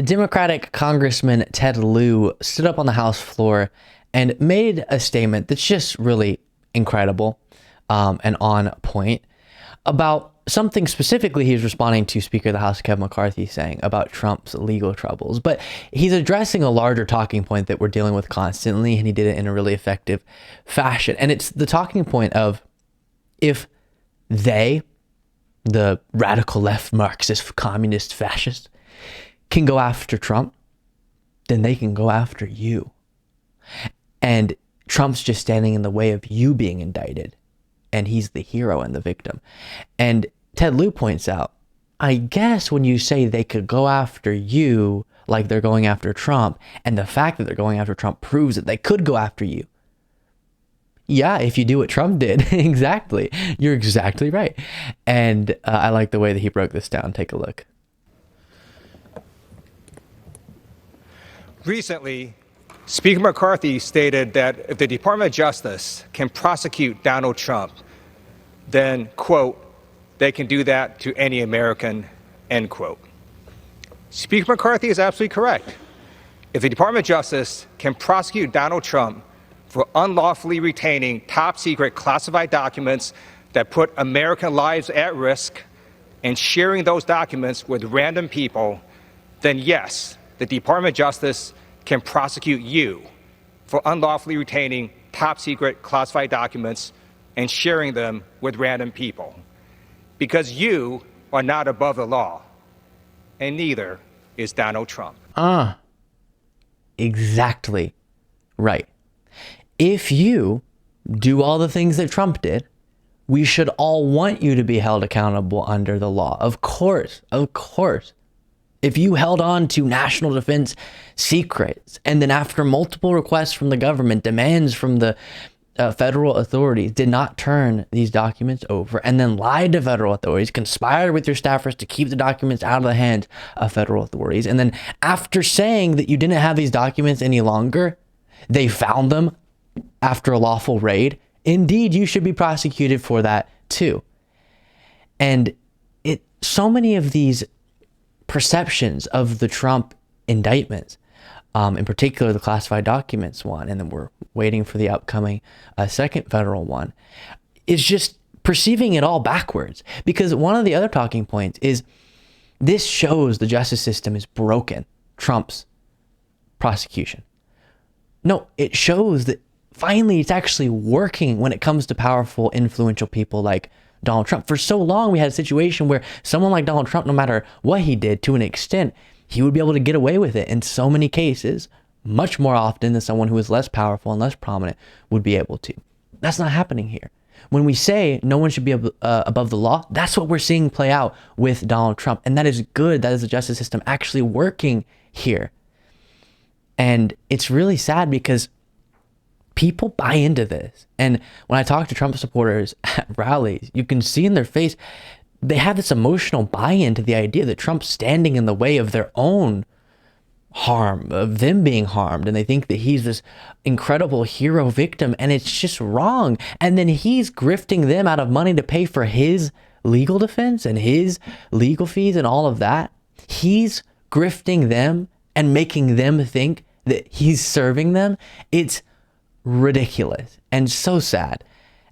Democratic Congressman Ted Lieu stood up on the House floor and made a statement that's just really incredible and on point about something specifically he was responding to Speaker of the House Kevin McCarthy saying about Trump's legal troubles. But he's addressing a larger talking point that we're dealing with constantly, and he did it in a really effective fashion. And it's the talking point of, if they, the radical left, Marxist, communist, fascist, can go after Trump, then they can go after you. And Trump's just standing in the way of you being indicted. And he's the hero and the victim. And Ted Lieu points out, I guess when you say they could go after you like they're going after Trump, and the fact that they're going after Trump proves that they could go after you. Yeah, if you do what Trump did. Exactly. You're exactly right. And I like the way that he broke this down. Take a look. Recently, Speaker McCarthy stated that if the Department of Justice can prosecute Donald Trump, then, quote, they can do that to any American, end quote. Speaker McCarthy is absolutely correct. If the Department of Justice can prosecute Donald Trump for unlawfully retaining top secret classified documents that put American lives at risk and sharing those documents with random people, then yes, the Department of Justice can prosecute you for unlawfully retaining top secret classified documents and sharing them with random people. Because you are not above the law, and neither is Donald Trump. Exactly right. If you do all the things that Trump did, we should all want you to be held accountable under the law. Of course, of course. If you held on to national defense secrets, and then after multiple requests from the government, demands from the federal authorities, did not turn these documents over, and then lied to federal authorities, conspired with your staffers to keep the documents out of the hands of federal authorities, and then after saying that you didn't have these documents any longer, they found them after a lawful raid, indeed, you should be prosecuted for that too. And so many of these perceptions of the Trump indictments, in particular the classified documents one, and then we're waiting for the upcoming second federal one, is just perceiving it all backwards. Because one of the other talking points is this shows the justice system is broken, Trump's prosecution. No, it shows that finally it's actually working when it comes to powerful, influential people like Donald Trump. For so long, we had a situation where someone like Donald Trump, no matter what he did, to an extent, he would be able to get away with it in so many cases, much more often than someone who is less powerful and less prominent would be able to. That's not happening here. When we say no one should be above the law, that's what we're seeing play out with Donald Trump. And that is good. That is the justice system actually working here. And it's really sad because people buy into this. And when I talk to Trump supporters at rallies, you can see in their face, they have this emotional buy-in to the idea that Trump's standing in the way of their own harm, of them being harmed. And they think that he's this incredible hero victim, and it's just wrong. And then he's grifting them out of money to pay for his legal defense and his legal fees and all of that. He's grifting them and making them think that he's serving them. It's ridiculous and so sad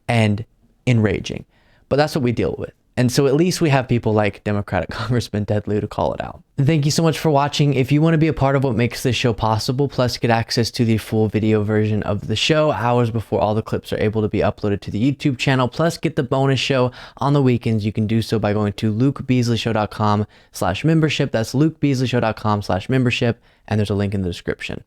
and enraging, but that's what we deal with. And so at least we have people like Democratic Congressman Ted Lieu to call it out. Thank you so much for watching. If you want to be a part of what makes this show possible, plus get access to the full video version of the show hours before all the clips are able to be uploaded to the YouTube channel, plus get the bonus show on the weekends, you can do so by going to lukebeasleyshow.com/membership. That's lukebeasleyshow.com/membership. And there's a link in the description.